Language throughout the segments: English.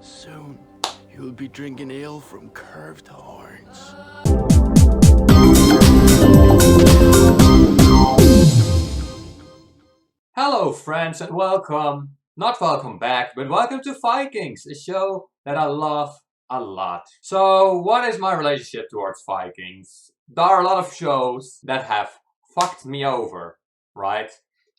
Soon, you'll be drinking ale from curved horns. Hello friends and welcome, not welcome back, but welcome to Vikings, a show that I love a lot. So what is my relationship towards Vikings? There are a lot of shows that have fucked me over, right?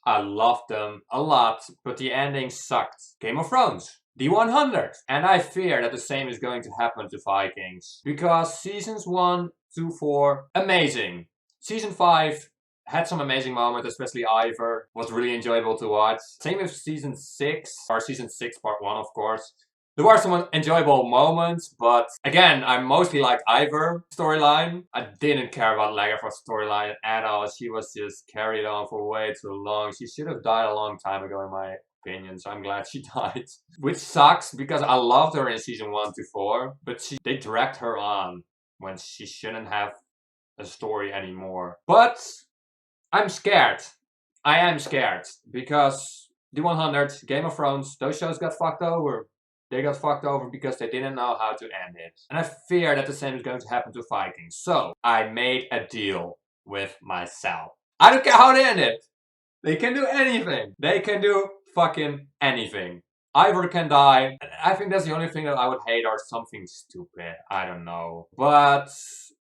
I loved them a lot, but the ending sucked. Game of Thrones, the 100, and I fear that the same is going to happen to Vikings. Because seasons 1 to 4, amazing. Season 5, had some amazing moments, especially Ivar. Was really enjoyable to watch. Same with season 6, or season 6 part 1 of course. There were some enjoyable moments, but again, I mostly like Ivar storyline. I didn't care about Lagerford's storyline at all. She was just carried on for way too long. She should have died a long time ago in my opinion, so I'm glad she died. Which sucks, because I loved her in season 1 to 4, but they dragged her on when she shouldn't have a story anymore. But I'm scared. I am scared. Because the 100, Game of Thrones, those shows got fucked over. They got fucked over because they didn't know how to end it. And I fear that the same is going to happen to Vikings. So, I made a deal with myself. I don't care how they end it. They can do anything. They can do fucking anything. Ivar can die. I think that's the only thing that I would hate, or something stupid. I don't know. But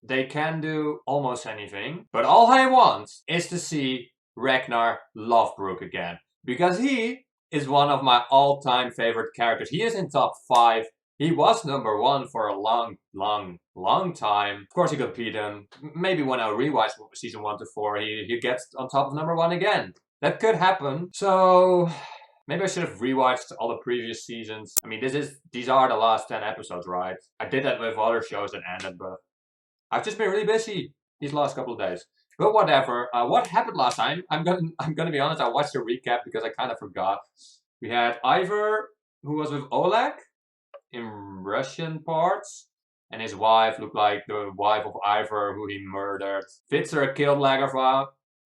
they can do almost anything. But all I want is to see Ragnar Lothbrok again. Because he is one of my all-time favorite characters. He is in top 5. He was number 1 for a long time. Of course he could beat him. Maybe when I rewatch season 1 to 4, he gets on top of number 1 again. That could happen. So maybe I should have rewatched all the previous seasons. I mean, these are the last 10 episodes, right? I did that with other shows that ended, but I've just been really busy these last couple of days. But whatever. What happened last time? I'm gonna be honest. I watched a recap because I kind of forgot. We had Ivar, who was with Oleg in Russian parts, and his wife looked like the wife of Ivar, who he murdered. Vitzer killed Lagerford,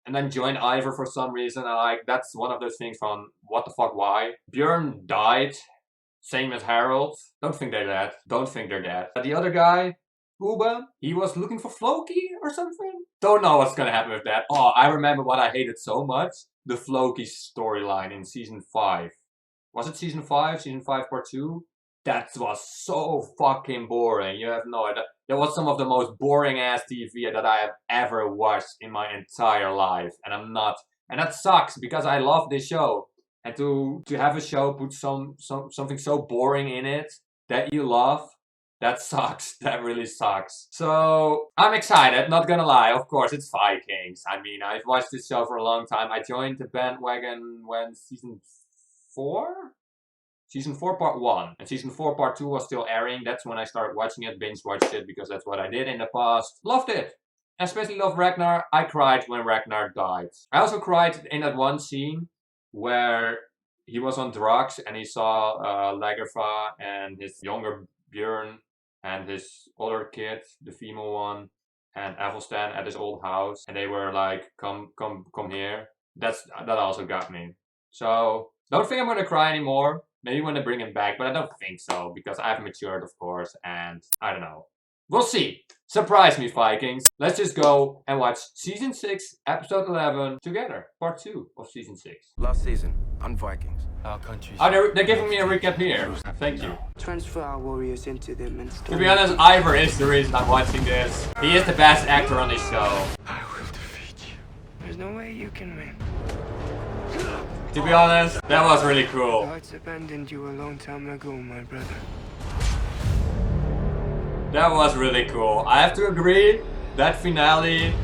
and then joined Ivar for some reason. And that's one of those things from what the fuck, why? Bjorn died. Same as Harold. Don't think they're dead. Don't think they're dead. But the other guy, Uba, he was looking for Floki or something? Don't know what's gonna happen with that. Oh, I remember what I hated so much. The Floki storyline in season 5. Was it season 5? Season 5 part 2? That was so fucking boring. You have no idea. That was some of the most boring ass TV that I have ever watched in my entire life. And I'm not. And that sucks because I love this show. And to have a show put something so boring in it that you love, that sucks. That really sucks. So, I'm excited, not gonna lie. Of course, it's Vikings. I mean, I've watched this show for a long time. I joined the bandwagon when season 4? Season 4 part 1. And season 4 part 2 was still airing. That's when I started watching it, binge watched it, because that's what I did in the past. Loved it. Especially loved Ragnar. I cried when Ragnar died. I also cried in that one scene where he was on drugs and he saw Lagerford and his younger Bjorn and his older kid, the female one, and Athelstan at his old house, and they were like, come here. That also got me. So, don't think I'm gonna cry anymore. Maybe when they bring him back, but I don't think so, because I've matured, of course, and I don't know. We'll see. Surprise me, Vikings. Let's just go and watch season 6, episode 11 together. Part 2 of season 6. Last season on Vikings. Our country's... Oh, they're giving me a recap here. Thank you. Transfer our warriors into them and To be honest, Ivar is the reason I'm watching this. He is the best actor on this show. I will defeat you. There's no way you can win. To be honest, that was really The cool. Hearts abandoned you a long time ago, my brother. That was really cool. I have to agree, that finale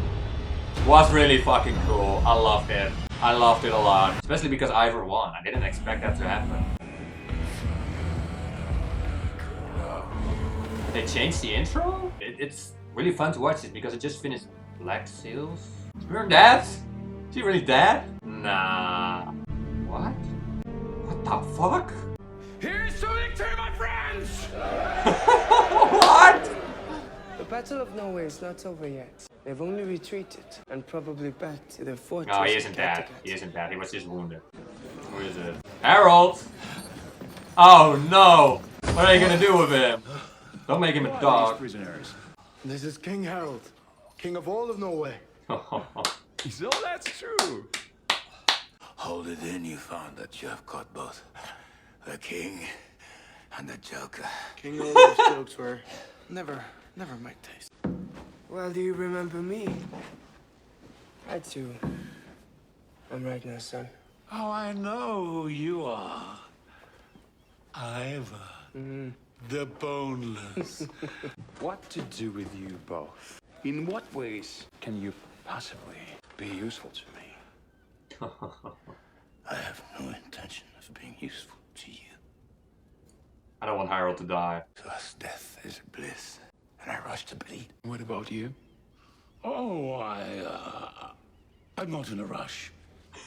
was really fucking cool. I loved it. I loved it a lot. Especially because Ivar won. I didn't expect that to happen. They changed the intro? It's really fun to watch this because it just finished Black Sails. Is Bjorn dead? Is he really dead? Nah. What? What the fuck? Here's to victory, my friends! What? The Battle of Norway is not over yet. They've only retreated and probably back to their fortress. No, he isn't dead. He isn't dead. He was just wounded. Who is it? Harold! Oh no! What are you gonna do with him? Don't make him a dog. Prisoners. This is King Harold, king of all of Norway. So that's true. Hold it in, you found that you have caught both the king and the joker. King Olaf's jokes were never my taste. Well, do you remember me? I too. I'm Ragnar's son. Oh, I know who you are. Ivar. The Boneless. What to do with you both? In what ways can you possibly be useful to me? I have no intention of being useful to you. I don't want Harold to die. To us, death is bliss, and I rush to bleed. What about you? Oh, I'm not in a rush.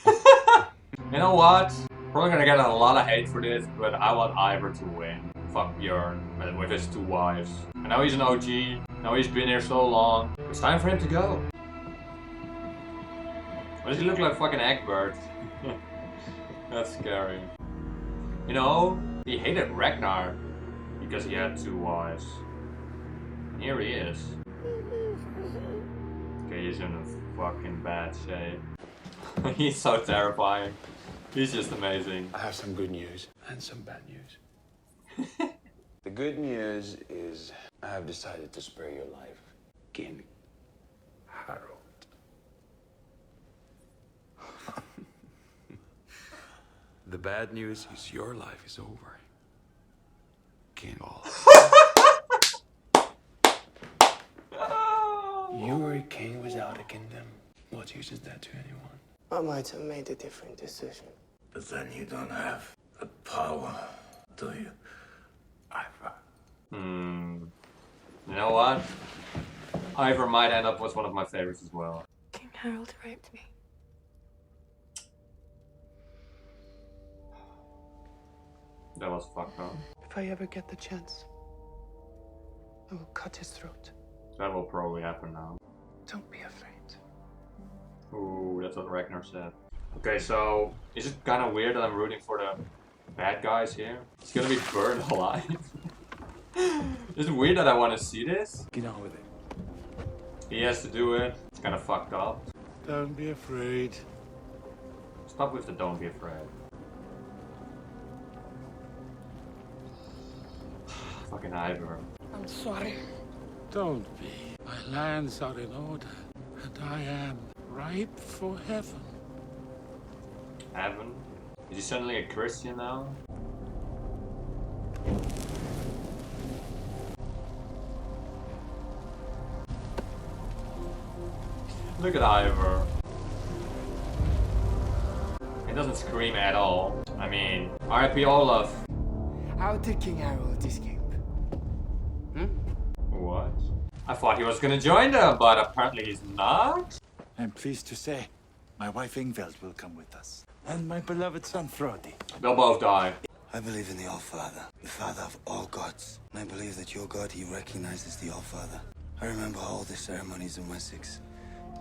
You know what? Probably gonna get a lot of hate for this, but I want Ivar to win. Fuck Bjorn, with his 2 wives. I know he's an OG, now he's been here so long. It's time for him to go. Why does he look like fucking Egbert? That's scary. You know, he hated Ragnar because he had 2 wives. And here he is. Okay, he's in a fucking bad shape. He's so terrifying. He's just amazing. I have some good news and some bad news. The good news is I have decided to spare your life, King Harold. The bad news is your life is over, King Olaf. You were a king without a kingdom. What use is that to anyone? I might have made a different decision. But then you don't have the power, do you, Ivar? You know what? Ivar might end up as one of my favorites as well. King Harold raped me. That was fucked up. If I ever get the chance, I will cut his throat. That will probably happen now. Don't be afraid. Ooh, that's what Ragnar said. Okay, so is it kind of weird that I'm rooting for the bad guys here? He's gonna be burned alive. Is it weird that I want to see this? Get on with it. He has to do it. It's kind of fucked up. Don't be afraid. Stop with the don't be afraid. Fucking Ivar. I'm sorry. Don't be. My lands are in order, and I am ripe for heaven. Heaven? Is he suddenly a Christian now? Look at Ivar. He doesn't scream at all. I mean, R.I.P. Olaf. How did King Harold escape? What? I thought he was gonna join them, but apparently he's not. I'm pleased to say, my wife Ingvild will come with us. And my beloved son Frodi. They'll both die. I believe in the All-Father, the Father of all gods. And I believe that your God, he recognizes the All-Father. I remember all the ceremonies in Wessex.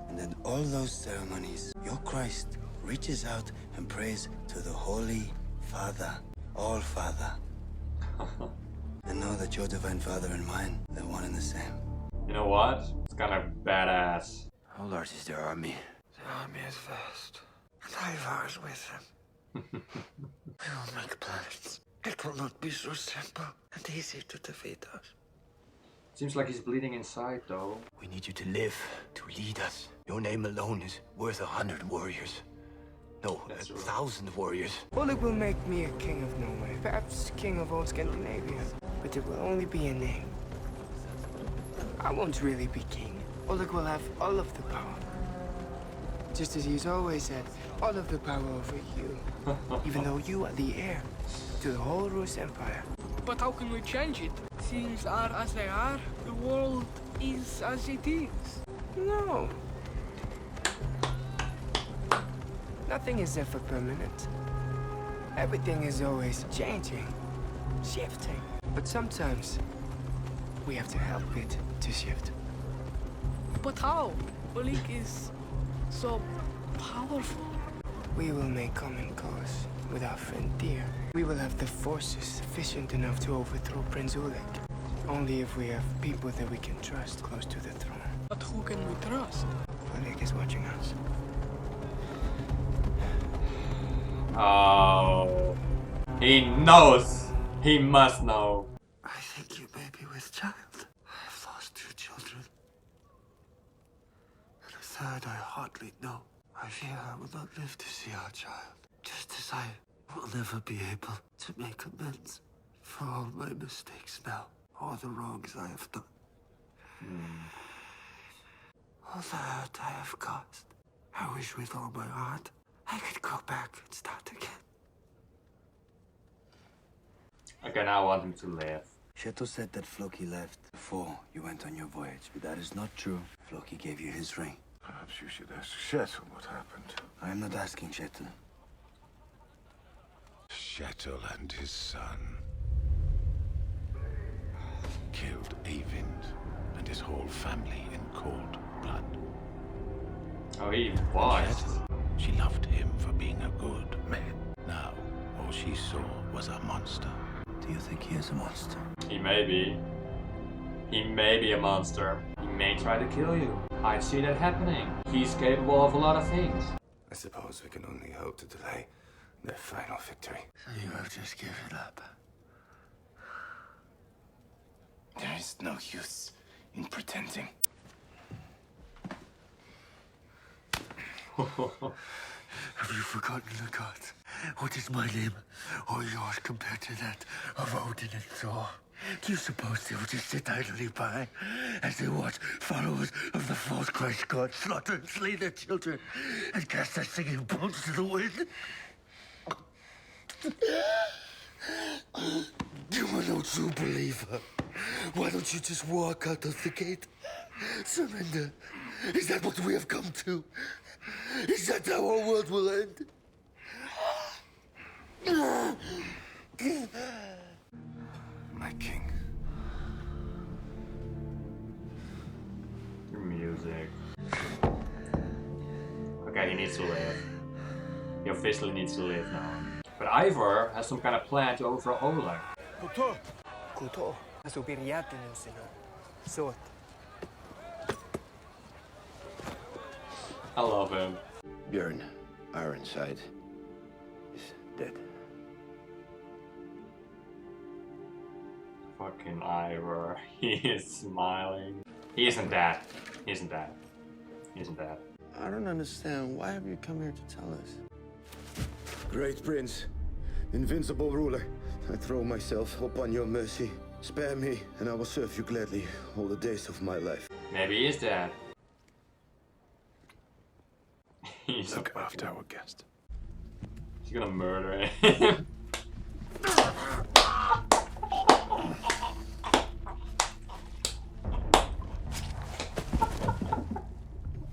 And in all those ceremonies, your Christ reaches out and prays to the Holy Father, All-Father. And know that your Divine Father and mine, they're one and the same. You know what? It's kind of badass. How large is their army? The army is vast, and Ivar is with them. We will make plans. It will not be so simple and easy to defeat us. Seems like he's bleeding inside though. We need you to live, to lead us. Your name alone is worth 100 warriors. No, That's right. 1,000 warriors. Oleg will make me a king of Norway, perhaps king of all Scandinavia. But it will only be a name. I won't really be king. Oleg will have all of the power. Just as he's always had all of the power over you. Even though you are the heir to the whole Rus Empire. But how can we change it? Things are as they are. The world is as it is. No. Nothing is ever permanent. Everything is always changing, shifting. But sometimes we have to help it to shift. But how? Oleg is so powerful. We will make common cause with our friend Deer. We will have the forces sufficient enough to overthrow Prince Oleg. Only if we have people that we can trust close to the throne. But who can we trust? Oleg is watching us. Oh. He knows. He must know. I think you may be with child. I have lost 2 children. And a third I hardly know. I fear I will not live to see our child. Just as I will never be able to make amends for all my mistakes now, all the wrongs I have done. All the hurt I have caused. I wish with all my heart I could go back and start again. Okay, now I want him to live. Sheto said that Floki left before you went on your voyage, but that is not true. Floki gave you his ring. Perhaps you should ask Sheto what happened. I am not asking Sheto. Shetel and his son killed Eyvind and his whole family in cold blood. Oh, he was. She loved him for being a good man. Now, all she saw was a monster. Do you think he is a monster? He may be. He may be a monster. He may try to kill you. I see that happening. He's capable of a lot of things. I suppose we can only hope to delay their final victory. So you have just given up. There is no use in pretending. Have you forgotten the gods? What is my name or yours compared to that of Odin and Thor? Do you suppose they will just sit idly by as they watch followers of the false Christ god slaughter and slay their children and cast their singing bones to the wind? You are no true believer. Why don't you just walk out of the gate? Surrender. Is that what we have come to? Is that how our world will end? My king. Your music. Okay, he needs to live. He officially needs to live now. But Ivar has some kind of plan to overthrow Oleg. Kuto. Asupiriatin sino. Sot. I love him. Bjorn, Ironside, is dead. Fucking Ivar. He is smiling. He isn't dead. He isn't dead. He isn't dead. I don't understand. Why have you come here to tell us? Great prince, invincible ruler, I throw myself upon your mercy. Spare me, and I will serve you gladly all the days of my life. Maybe he is dead. He's Look after our guest. gonna murder him.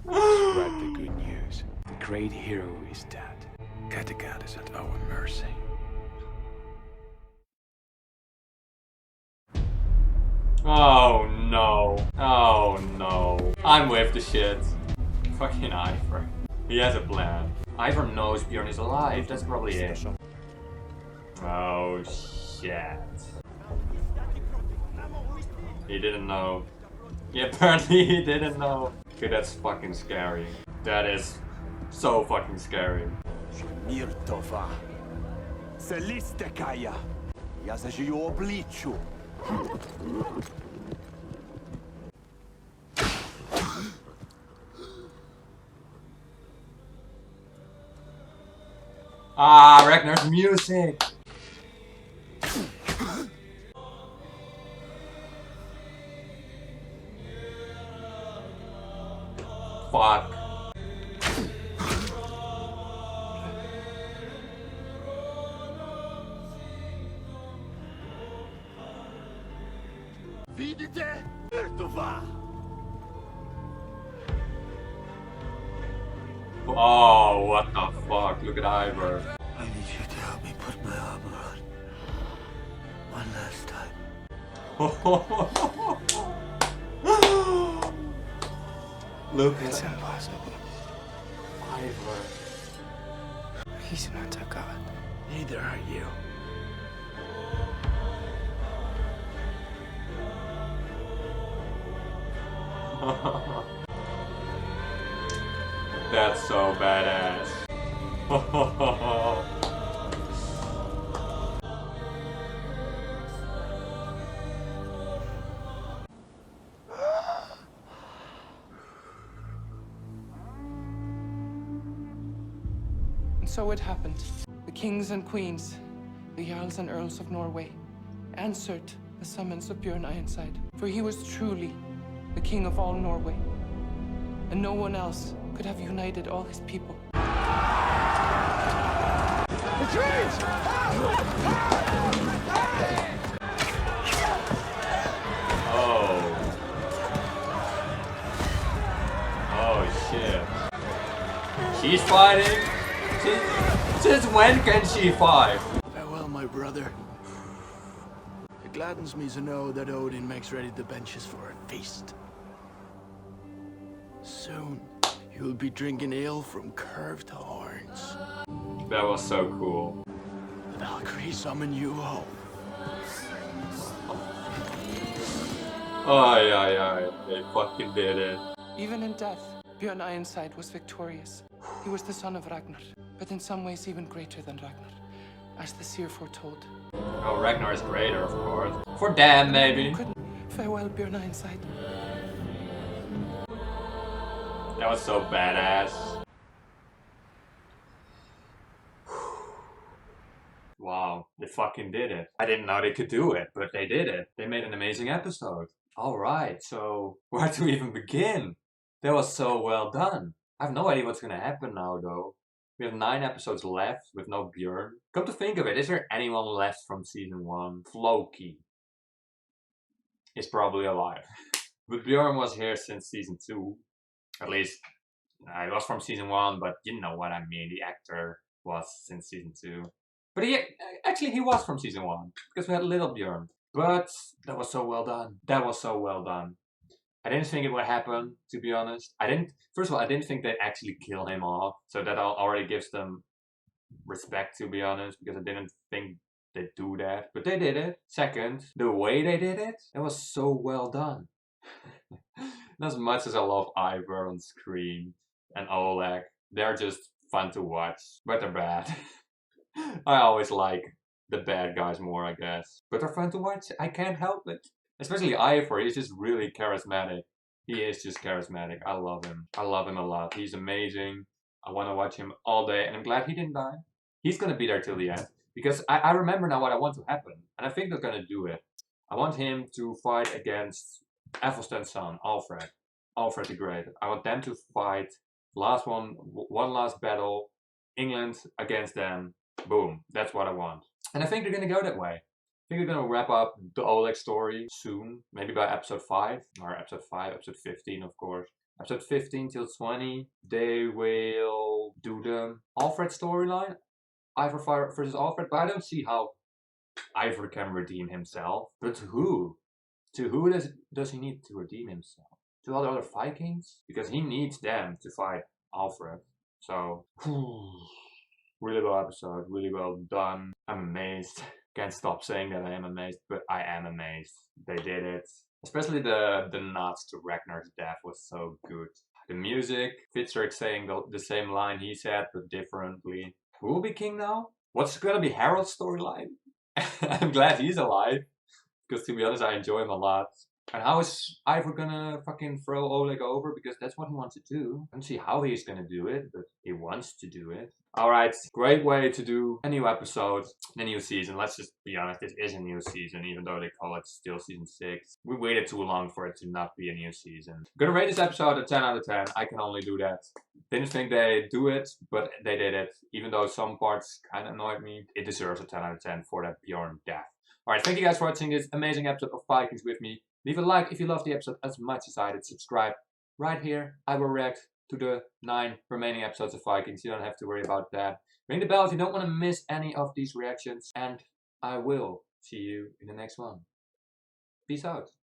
Spread the good news. The great hero is dead. Kattegat is at our mercy. Oh no. Oh no. I'm with the shit. Fucking Ivar. He has a plan. Ivar knows Bjorn is alive. That's probably it. Oh shit. He didn't know. Yeah, apparently he didn't know. Okay, that's fucking scary. That is so fucking scary. Mirtova. Celiste Kaya. Ja zažijú obliču. Ah, Ragnar's music! Fuck. Vidite? Mirtova. Oh, what the fuck? Look at Ivar. I need you to help me put my armor on. One last time. Look It's at impossible. Ivar. He's not a god. Neither are you. That's so badass. And so it happened. The kings and queens, the jarls and earls of Norway, answered the summons of Bjorn Ironside, for he was truly the king of all Norway, and no one else could have united all his people. Oh. Oh shit. She's fighting? Since when can she fight? Farewell, my brother. It gladdens me to know that Odin makes ready the benches for a feast. Soon, you'll be drinking ale from curved horns. That was so cool. The Valkyrie summon you home. Ay, they fucking did it. Even in death, Bjorn Ironside was victorious. He was the son of Ragnar, but in some ways even greater than Ragnar, as the seer foretold. Oh, Ragnar is greater, of course. For them, maybe. Farewell, Bjorn Ironside. That was so badass. Wow, they fucking did it. I didn't know they could do it, but they did it. They made an amazing episode. Alright, so where to even begin? That was so well done. I have no idea what's gonna happen now though. We have 9 episodes left with no Bjorn. Come to think of it, is there anyone left from season 1? Floki is probably alive. But Bjorn was here since season 2. At least, he was from season 1, but you know what I mean. The actor was since season 2. But he was from season 1, because we had little Bjorn. But that was so well done. That was so well done. I didn't think it would happen, to be honest. First of all, I didn't think they'd actually kill him off. So that already gives them respect, to be honest, because I didn't think they'd do that. But they did it. Second, the way they did it, it was so well done. And as much as I love Ivar on screen and Oleg, they're just fun to watch, but they're bad. I always like the bad guys more, I guess. But they're fun to watch. I can't help it. Especially Ivar, he's just really charismatic. He is just charismatic. I love him. I love him a lot. He's amazing. I want to watch him all day, and I'm glad he didn't die. He's gonna be there till the end. Because I remember now what I want to happen. And I think they're gonna do it. I want him to fight against Ethelstan's son, Alfred. Alfred the Great. I want them to fight one last battle. England against them. Boom. That's what I want. And I think they're gonna go that way. I think they're gonna wrap up the Oleg story soon. Maybe by episode 5. Or episode 5, episode 15 of course. Episode 15 till 20. They will do the Alfred storyline. Ivar versus Alfred. But I don't see how Ivar can redeem himself. But to who? To who does he need to redeem himself? To all the other Vikings? Because he needs them to fight Alfred. So, really well episode, really well done. I'm amazed. Can't stop saying that I am amazed, but I am amazed. They did it. Especially the nods to Ragnar's death was so good. The music, Fitzrick saying the same line he said, but differently. Who will be king now? What's gonna be Harold's storyline? I'm glad he's alive. Because to be honest, I enjoy him a lot. And how is Ivar gonna fucking throw Oleg over? Because that's what he wants to do. I don't see how he's gonna do it, but he wants to do it. Alright, great way to do a new episode, a new season. Let's just be honest, this is a new season, even though they call it still season 6. We waited too long for it to not be a new season. I'm gonna rate this episode a 10 out of 10. I can only do that. Didn't think they'd do it, but they did it. Even though some parts kind of annoyed me, it deserves a 10 out of 10 for that Bjorn death. Alright, thank you guys for watching this amazing episode of Vikings with me. Leave a like if you loved the episode as much as I did. Subscribe right here. I will react to the 9 remaining episodes of Vikings. You don't have to worry about that. Ring the bell if you don't want to miss any of these reactions. And I will see you in the next one. Peace out.